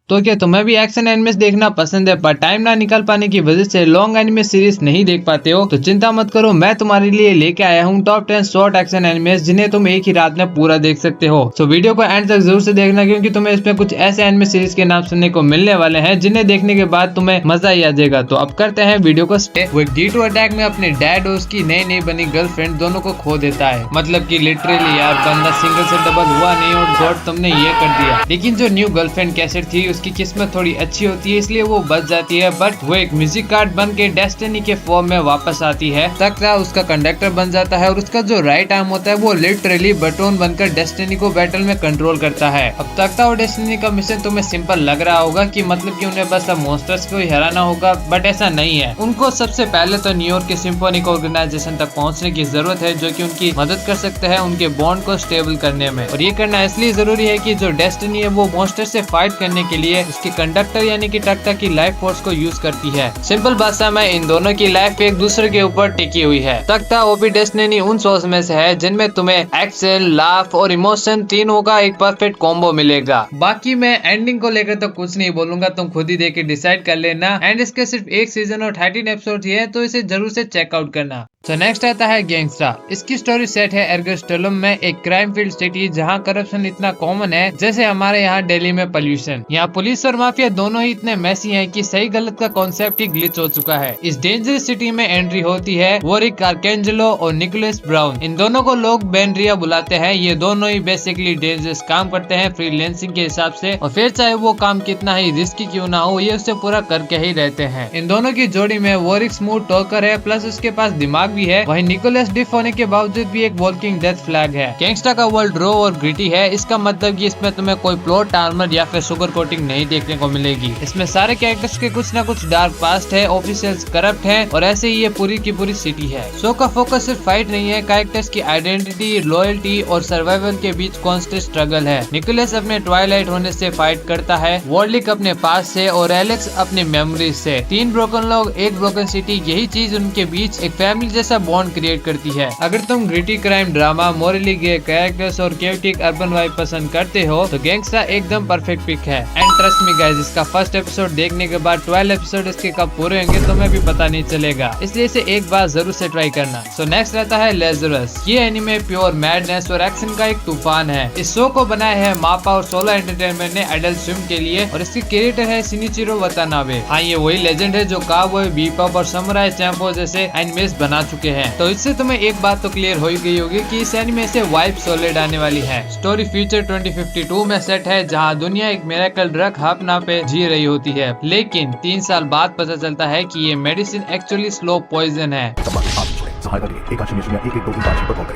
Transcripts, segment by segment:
तो क्या तुम्हें भी एक्शन एनिमेस देखना पसंद है पर टाइम ना निकाल पाने की वजह से लॉन्ग एनिमे सीरीज नहीं देख पाते हो? तो चिंता मत करो, मैं तुम्हारे लिए लेके आया हूँ टॉप 10 शॉर्ट एक्शन एनिमेस जिन्हें तुम एक ही रात में पूरा देख सकते हो। तो वीडियो को एंड तक जरूर से देखना क्योंकि तुम्हें इसमें कुछ ऐसे एनिमे सीरीज के नाम सुनने को मिलने वाले हैं जिन्हें देखने के बाद तुम्हें मजा ही आ जाएगा। तो अब करते हैं वीडियो को स्टार्ट। वो एक D2 अटैक में अपने डैड और उसकी नई नई बनी गर्लफ्रेंड दोनों को खो देता है। मतलब कि लिटरली यार, बंदा सिंगल से डबल हुआ नहीं और गॉड तुमने ये कर दिया। लेकिन जो न्यू गर्लफ्रेंड कैसेट थी उसकी किस्मत थोड़ी अच्छी होती है इसलिए वो बच जाती है, बट वो एक म्यूजिक कार्ड बन के डेस्टिनी के फॉर्म में वापस आती है। तख्ता उसका कंडक्टर बन जाता है और उसका जो राइट आर्म होता है वो लिटरली बटन बनकर डेस्टिनी को बैटल में कंट्रोल करता है। अब तख्ता और डेस्टिनी का मिशन तुम्हें सिंपल लग रहा होगा कि मतलब कि उन्हें बस अब मॉन्स्टर्स को ही हराना होगा, बट ऐसा नहीं है। उनको सबसे पहले तो न्यूयॉर्क के सिम्फोनिक ऑर्गेनाइजेशन तक पहुंचने की जरूरत है जो कि उनकी मदद कर सकते हैं उनके बॉन्ड को स्टेबल करने में। और ये करना इसलिए जरूरी है कि जो डेस्टिनी है वो मॉन्स्टर से फाइट करने के लिए उसके कंडक्टर यानी कि तख्ता की लाइफ फोर्स को यूज करती है। सिंपल भाषा में इन दोनों की लाइफ एक दूसरे के ऊपर टिकी हुई है। तख्ता ओपी डेस्टिनी उन सोर्स में से है जिनमें तुम्हें एक्शन, लाफ और इमोशन तीनों का एक परफेक्ट कॉम्बो मिलेगा। बाकी मैं एंडिंग को लेकर तो कुछ नहीं बोलूंगा, तुम खुद ही देख के डिसाइड कर लेना। एंड इसके सिर्फ एक सीजन और 13 एपिसोड ही है तो इसे जरूर से चेकआउट करना। तो नेक्स्ट आता है गैंगस्टा। इसकी स्टोरी सेट है एर्गोस्टोलम में, एक क्राइम फील्ड सिटी जहां करप्शन इतना कॉमन है जैसे हमारे यहाँ दिल्ली में पोल्यूशन। यहाँ पुलिस और माफिया दोनों ही इतने मैसी हैं कि सही गलत का कॉन्सेप्ट ही ग्लिच हो चुका है। इस डेंजरस सिटी में एंट्री होती है वोरिक आर्केंजेलो और निकोलस ब्राउन। इन दोनों को लोग बेनरिया बुलाते हैं। ये दोनों ही बेसिकली डेंजरस काम करते हैं फ्रीलांसिंग के हिसाब से, और फिर चाहे वो काम कितना ही रिस्की क्यों ना हो ये उसे पूरा करके ही रहते हैं। इन दोनों की जोड़ी में वोरिक स्मूथ टॉकर है, प्लस उसके पास दिमाग भी है। वहीं निकोलस डिफ होने के बावजूद भी एक वॉकिंग डेथ फ्लैग है। गैंगस्टा का वर्ल्ड रो और ग्रिटी है। इसका मतलब कि इसमें तुम्हें कोई प्लॉट आर्मर या फिर सुगर कोटिंग नहीं देखने को मिलेगी। इसमें सारे कैरेक्टर्स के कुछ ना कुछ डार्क पास्ट है, ऑफिशियल्स करप्ट है और ऐसे ही ये पूरी की पूरी सिटी है। शो का फोकस सिर्फ फाइट नहीं है, कैरेक्टर्स की आइडेंटिटी, लॉयल्टी और सर्वाइवल के बीच कॉन्स्टेंट स्ट्रगल है। निकोलस अपने ट्वाइलाइट होने से फाइट करता है, वॉर्लिक अपने पास से और एलेक्स अपनी मेमोरीज से। तीन ब्रोकन लोग, एक ब्रोकन सिटी, यही चीज उनके बीच एक फैमिली जैसा बॉन्ड क्रिएट करती है। अगर तुम ग्रिटी क्राइम ड्रामा, मोरली गे कैरेक्टर्स और केओटिक अर्बन वाइब पसंद करते हो तो गैंगस्टा एकदम परफेक्ट पिक है। एंड ट्रस्ट मी गाइस, इसका फर्स्ट एपिसोड देखने के बाद 12 एपिसोड इसके कब पूरे होंगे तुम्हें भी पता नहीं चलेगा, इसलिए इसे एक बार जरूर से ट्राई करना। सो नेक्स्ट रहता है लेजरस। ये एनिमे प्योर मैडनेस और एक्शन का एक तूफान है। इस शो को बनाया है मापा और सोलो एंटरटेनमेंट ने एडल्ट स्विम के लिए, और इसके क्रिएटर है शिनिचिरो वतानाबे। हाँ, ये वही लेजेंड है जो काउबॉय, बीपॉप और समुराई चैंपो जैसे एनिमेस बना चुके हैं। तो इससे तुम्हें एक बात तो क्लियर हो ही गई होगी कि इस एनिमे से वाइब सॉलिड आने वाली है। स्टोरी फ्यूचर 2052 में सेट है जहां दुनिया एक मिरेकल ड्रग हब पे जी रही होती है, लेकिन 3 साल बाद पता चलता है कि ये मेडिसिन एक्चुअली स्लो पॉइजन है।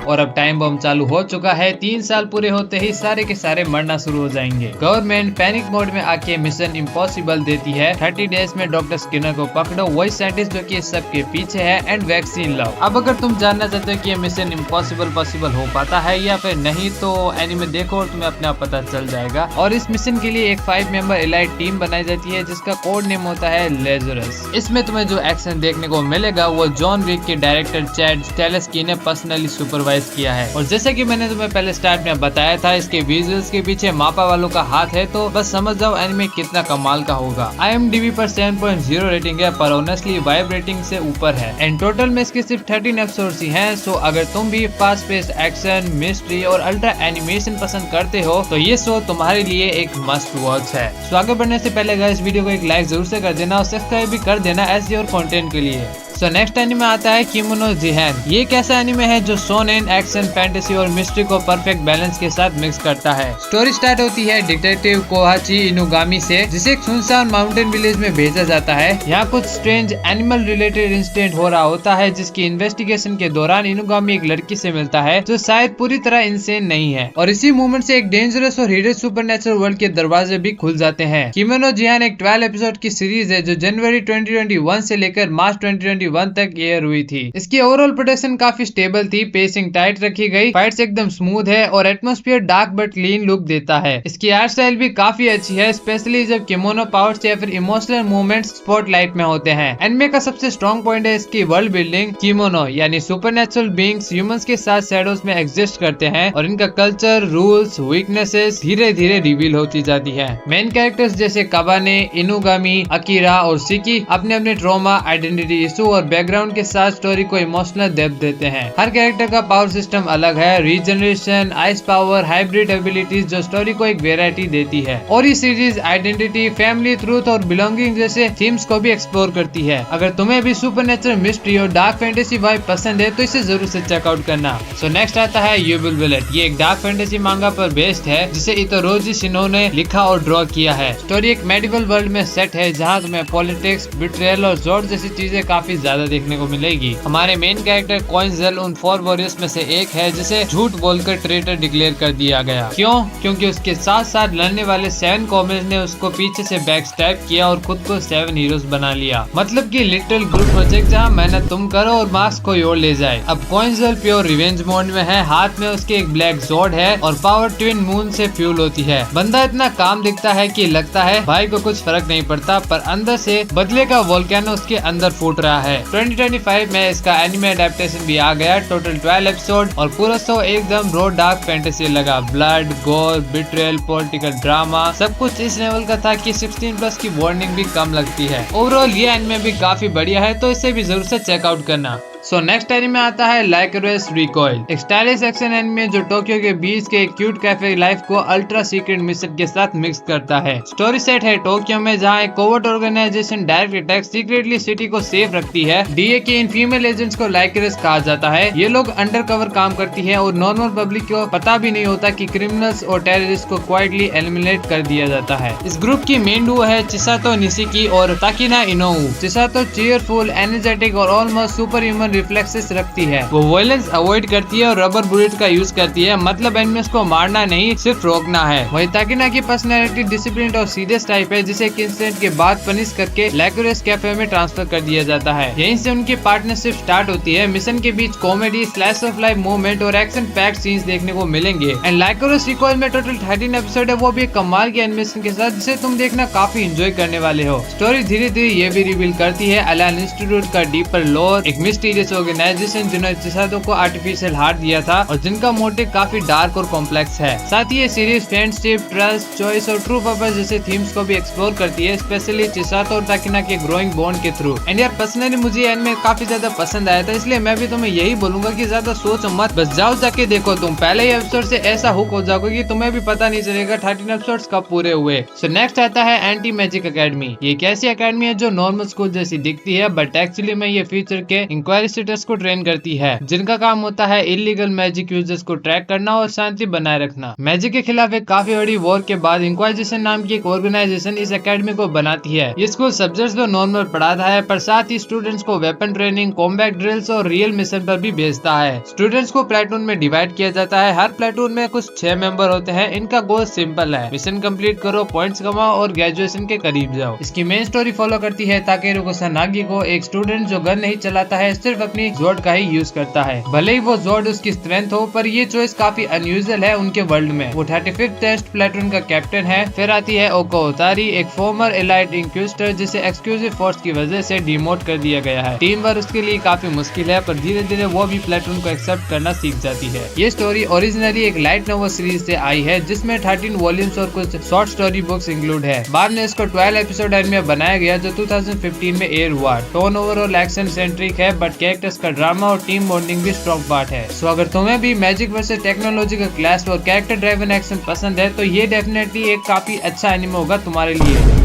और अब टाइम बम चालू हो चुका है। 3 साल पूरे होते ही सारे के सारे मरना शुरू हो जाएंगे। गवर्नमेंट पैनिक मोड में आके मिशन इम्पॉसिबल देती है, 30 डेज में डॉक्टर स्किनर को पकड़ो, वही साइंटिस्ट जो कि इस सब के पीछे है, एंड वैक्सीन लाओ। अब अगर तुम जानना चाहते हो कि ये मिशन इम्पॉसिबल पॉसिबल हो पाता है या फिर नहीं तो एनिमे देखो और तुम्हें अपने आप पता चल जाएगा। और इस मिशन के लिए एक 5 मेंबर एलाइट टीम बनाई जाती है जिसका कोड नेम होता है लेजरस। इसमें तुम्हें जो एक्शन देखने को मिलेगा वो जॉन विक के डायरेक्टर चैड स्टेलेस्की ने पर्सनली सुपरवाइज किया है। और जैसे कि मैंने तुम्हें पहले स्टार्ट में बताया था, इसके विजुअल्स के पीछे मापा वालों का हाथ है, तो बस समझ जाओ एनिमे कितना कमाल का होगा। IMDb पर 7.0 रेटिंग है, पर ऑनेस्टली वाइब रेटिंग से ऊपर है। एंड टोटल में इसके सिर्फ 13 एपिसोड्स ही हैं। सो अगर तुम भी फास्ट पेस एक्शन, मिस्ट्री और अल्ट्रा एनिमेशन पसंद करते हो तो ये शो तुम्हारे लिए एक मस्ट वॉच है। सो आगे बढ़ने से पहले गाइस वीडियो को एक लाइक जरूर से कर देना और सब्सक्राइब भी कर देना ऐसे और कंटेंट के लिए। सो नेक्स्ट एनिमे आता है किमोनो जिहान। ये एक ऐसा एनिमे है जो शोनेन, एक्शन, फैंटेसी और मिस्ट्री को परफेक्ट बैलेंस के साथ मिक्स करता है। स्टोरी स्टार्ट होती है डिटेक्टिव कोहाची इनुगामी से, जिसे एक सुनसान माउंटेन विलेज में भेजा जाता है। यहाँ कुछ स्ट्रेंज एनिमल रिलेटेड इंसिडेंट हो रहा होता है, जिसकी इन्वेस्टिगेशन के दौरान इनुगामी एक लड़की से मिलता है जो शायद पूरी तरह इंसेन नहीं है, और इसी मूवमेंट से एक डेंजरस और हिडन सुपरनेचुरल वर्ल्ड के दरवाजे भी खुल जाते हैं। किमोनो जिहान एक 12 एपिसोड की सीरीज है जो जनवरी 2021 से लेकर मार्च 2021 2021 तक एयर हुई थी। इसकी ओवरऑल प्रोडक्शन काफी स्टेबल थी, पेसिंग टाइट रखी गई, फाइट्स एकदम स्मूथ है और atmosphere dark but clean look देता है। इसकी आर्ट स्टाइल भी काफी अच्छी है, स्पेशली जब किमोनो पावर्स या फिर इमोशनल मूवमेंट्स स्पॉटलाइट में होते हैं। एनिमे का सबसे स्ट्रॉन्ग पॉइंट है इसकी वर्ल्ड बिल्डिंग। किमोनो यानी सुपरनेचुरल बीइंग्स ह्यूमंस के साथ शैडोज में एग्जिस्ट करते हैं और इनका कल्चर, रूल्स, वीकनेसेस धीरे धीरे रिवील होती जाती है। मेन कैरेक्टर्स जैसे काबाने, इनुगामी, अकीरा और सिकी अपने अपने ट्रॉमा, आइडेंटिटी इशू और बैकग्राउंड के साथ स्टोरी को इमोशनल डेप्थ देते हैं। हर कैरेक्टर का पावर सिस्टम अलग है, regeneration, ice power, hybrid abilities जो स्टोरी को एक वेराइटी देती है। और ये सीरीज आइडेंटिटी, फैमिली, ट्रूथ और बिलोंगिंग जैसे थीम्स को भी एक्सप्लोर करती है। अगर तुम्हें भी सुपरनेचुरल, मिस्ट्री और डार्क फैंटेसी वाइब पसंद है तो इसे जरूर से चेकआउट करना। सो नेक्स्ट आता है यू विल विल इट। ये एक डार्क फैंटेसी मांगा पर बेस्ड है जिसे इतोरोजी शिनो ने लिखा और ड्रॉ किया है। स्टोरी एक मेडिवल वर्ल्ड में सेट है जहाँ तुम्हें पॉलिटिक्स, बिट्रेयल और जोर जैसी चीजें काफी ज्यादा देखने को मिलेगी। हमारे मेन कैरेक्टर कोइंजेल उन 4 वॉरियर्स में से एक है जिसे झूठ बोलकर ट्रेटर डिक्लेयर कर दिया गया। क्यों? क्योंकि उसके साथ साथ लड़ने वाले 7 कॉमेज ने उसको पीछे से बैक स्टैप किया और खुद को 7 हीरोज बना लिया। मतलब कि लिटिल ग्रुप प्रोजेक्ट जहाँ मेहनत तुम करो और मार्क्स कोई और ले जाए। अब कोइंजेल प्योर रिवेंज मोड में है, हाथ में उसके एक ब्लैक जोर्ड है और पावर ट्विन मून से फ्यूल होती है। बंदा इतना काम दिखता है कि लगता है भाई को कुछ फर्क नहीं पड़ता, पर अंदर से बदले का वोल्केनो उसके अंदर फूट रहा है। 2025 में इसका एनिमे एडेप्टेशन भी आ गया, टोटल 12 एपिसोड और पूरा शो एकदम रो डार्क फैंटेसी लगा। ब्लड, गोर, बिट्रेयल, पॉलिटिकल ड्रामा सब कुछ इस लेवल का था कि 16+ की वार्निंग भी कम लगती है। ओवरऑल ये एनिमे भी काफी बढ़िया है, तो इसे भी जरूर से चेकआउट करना। सो नेक्स्ट एनिमे आता है लाइकेरोस रिकॉइल, एक स्टाइलिश एक्शन एनिमे जो टोक्यो के बीच के एक क्यूट कैफे लाइफ को अल्ट्रा सीक्रेट मिशन के साथ मिक्स करता है। स्टोरी सेट है टोक्यो में जहां एक covert organisation direct attack secretly city को सेफ रखती है। डीए के इन फीमेल एजेंट्स को लाइकेरोस कहा जाता है। ये लोग अंडरकवर काम करती है और नॉर्मल पब्लिक को पता भी नहीं होता कि क्रिमिनल्स और टेररिस्ट को क्वाइटली एलिमिनेट कर दिया जाता है। इस ग्रुप की मेन डुओ है चिसातो निशिकी और ताकिना इनोऊ। चिसातो चीयरफुल, एनर्जेटिक और ऑलमोस्ट सुपर ह्यूमन रिफ्लेक्सेस रखती है। वो वायलेंस अवॉइड करती है और रबर बुलेट का यूज करती है, मतलब एनिमीज को मारना नहीं सिर्फ रोकना है। वही ताकिना की पर्सनैलिटी डिसिप्लिन और सीरियस टाइप है जिसे इंसिडेंट के बाद पनिश करके लाइकेरोस कैफे में ट्रांसफर कर दिया जाता है। यहीं से उनकी पार्टनरशिप स्टार्ट होती है। मिशन के बीच comedy, slice of life movement और एक्शन पैक्ड सीन्स देखने को मिलेंगे। एंड लाइकेरोस रिकॉइल में टोटल 13 एपिसोड है, वो भी एक कमाल के एनिमेशन के साथ जिसे तुम देखना काफी एंजॉय करने वाले हो। स्टोरी धीरे धीरे ये भी रिवील करती है अलान इंस्टीट्यूट का डीपर लोर, एक मिस्टीरियस ऑर्गेनाइजेशन जिन्होंने चिसातो को आर्टिफिशियल हार्ट दिया था और जिनका मोटिव काफी डार्क और कॉम्प्लेक्स है। साथ ही ये सीरीज फ्रेंडशिप, ट्रस्ट, चॉइस और ट्रू पर्पस जैसे थीम्स को भी एक्सप्लोर करती है, स्पेशली चिसातो और ताकिना के ग्रोइंग बॉन्ड के थ्रू। एंड यार पर्सनली मुझे एनिमे काफी ज्यादा पसंद आया था, इसलिए मैं भी तुम्हें यही बोलूंगा कि ज्यादा सोचो मत, बस जाओ जाके देखो। तुम पहले ही एपिसोड से ऐसा हुक हो जाओगे कि तुम्हें भी पता नहीं चलेगा 13 एपिसोड्स कब पूरे हुए। सो नेक्स्ट आता है एंटी मैजिक एकेडमी। ये एक ऐसी एकेडमी है जो नॉर्मल स्कूल जैसी दिखती है, बट एक्चुअली में ये फ्यूचर के इंक्वायरिस्टर्स को ट्रेन करती है, जिनका काम होता है इलीगल मैजिक यूजर्स को ट्रैक करना और शांति बनाए रखना। मैजिक के खिलाफ एक काफी बड़ी वॉर के बाद इंक्वाइजिशन नाम की एक ऑर्गेनाइजेशन इस एकेडमी को बनाती है। ये स्कूल सब्जेक्ट्स तो नॉर्मल पढ़ाता है, पर साथ ही स्टूडेंट्स को वेपन ट्रेनिंग, कॉम्बैट ड्रिल्स और रियल मिशन पर भी भेजता है। स्टूडेंट्स को प्लेटून में डिवाइड किया जाता है। हर प्लेटून में कुछ 6 मेंबर होते हैं। इनका गोल सिंपल है, मिशन कंप्लीट करो, पॉइंट्स कमाओ और ग्रेजुएशन के करीब जाओ। इसकी मेन स्टोरी फॉलो करती है ताकेरू कुसानागी को, एक स्टूडेंट जो गन नहीं चलाता है, सिर्फ अपनी जोर्ड का ही यूज करता है। भले ही वो जोर्ड उसकी स्ट्रेंथ हो, पर ये चॉइस काफी अनयूजुअल है उनके वर्ल्ड में। वो 35th टेस्ट प्लेटून का कैप्टन है। फिर आती है ओको ओतारी, एक फॉर्मर एलाइट इंक्विजिटर जिसे एक्सक्लूसिव फोर्स की वजह से डिमोट कर दिया गया है। टीम वर्क उसके लिए काफी मुश्किल है, पर धीरे धीरे वो भी प्लेटून को एक्सेप्ट करना सीख जाती है। ये स्टोरी ओरिजिनली एक लाइट नोवेल सीरीज से आई है जिसमें 13 वॉल्यूम्स और कुछ शॉर्ट स्टोरी बुक्स इंक्लूड है। बाद में इसको 12 एपिसोड एनिमे बनाया गया जो 2015 में एयर हुआ। टोन ओवरऑल एक्शन सेंट्रिक है, बट कैरेक्टर्स का ड्रामा और टीम बॉन्डिंग भी स्ट्रॉन्ग पार्ट है। सो अगर तुम्हें भी मैजिक वर्सेस टेक्नोलॉजी का क्लैश और कैरेक्टर ड्राइवन एक्शन पसंद है तो ये डेफिनेटली एक काफी अच्छा एनिमे होगा तुम्हारे लिए,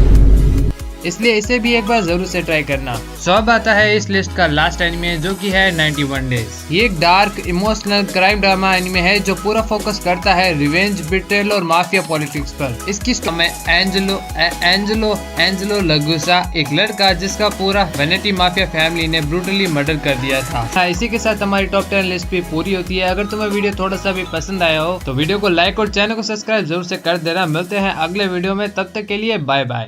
इसलिए इसे भी एक बार जरूर से ट्राई करना। सो अब आता है इस लिस्ट का लास्ट एनिमे जो कि है 91 डेज। ये एक dark emotional crime drama anime है जो पूरा फोकस करता है रिवेंज, बिट्रेयल और माफिया पॉलिटिक्स पर। इसकी स्टोरी में एंजेलो लगुसा, एक लड़का जिसका पूरा वेनेटी माफिया फैमिली ने ब्रूटली मर्डर कर दिया था। इसी के साथ हमारी टॉप 10 लिस्ट भी पूरी होती है। अगर तुम्हें वीडियो थोड़ा सा भी पसंद आया हो तो वीडियो को लाइक और चैनल को सब्सक्राइब जरूर से कर देना। मिलते हैं अगले वीडियो में, तब तक के लिए बाय बाय।